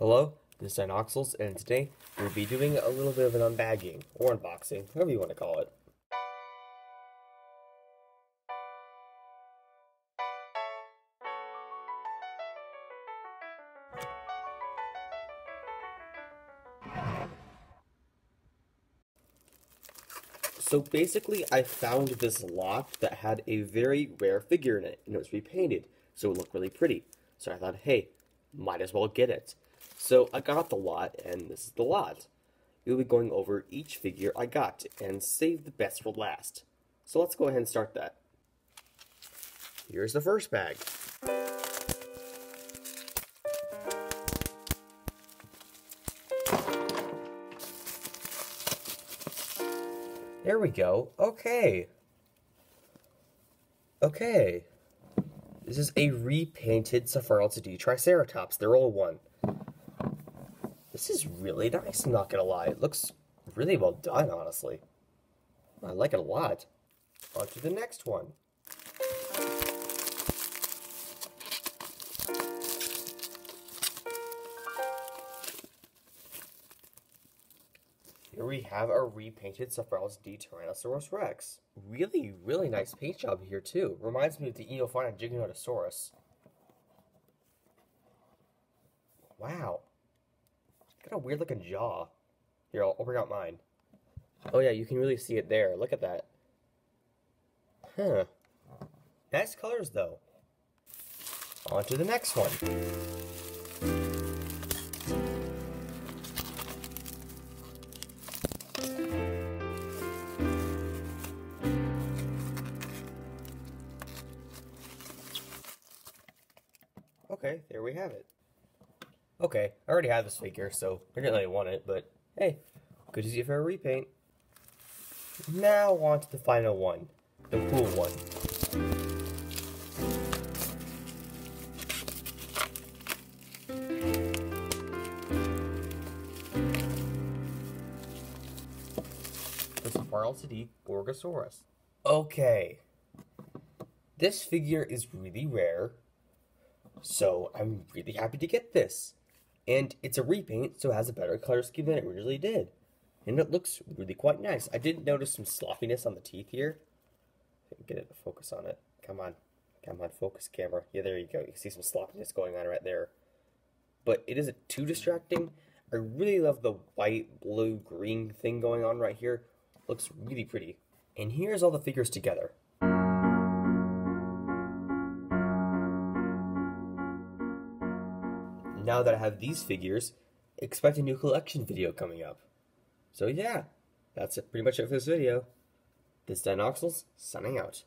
Hello, this is Dinoxels, and today we'll be doing a little bit of an unbagging, or unboxing, whatever you want to call it. So basically, I found this lot that had a very rare figure in it, and it was repainted, so it looked really pretty. So I thought, hey, might as well get it. So I got the lot, and this is the lot. We'll be going over each figure I got, and save the best for last. So let's go ahead and start that. Here's the first bag. There we go. Okay. This is a repainted Saga Triceratops. They're all one. This is really nice, I'm not gonna lie. It looks really well done, honestly. I like it a lot. On to the next one. Here we have a repainted Tyrannosaurus Rex. Really nice paint job here too. Reminds me of the Eophana Giganotosaurus. Wow. Got a weird looking jaw. Here, I'll bring out mine. Oh yeah, you can really see it there. Look at that. Huh. Nice colors though. On to the next one. Okay, there we have it. Okay, I already have this figure, so I didn't really want it, but hey, good to see it for a repaint. Now on to the final one, the cool one. The Primordial Gorgosaurus. Okay, this figure is really rare. So I'm really happy to get this. And it's a repaint, so it has a better color scheme than it originally did. And it looks really quite nice. I did notice some sloppiness on the teeth here. Get it to focus on it. Come on, focus camera. Yeah, there you go. You can see some sloppiness going on right there. But it isn't too distracting. I really love the white, blue, green thing going on right here. Looks really pretty. And here's all the figures together. Now that I have these figures, expect a new collection video coming up. So yeah, that's pretty much it for this video. This is Dinoxels, signing out.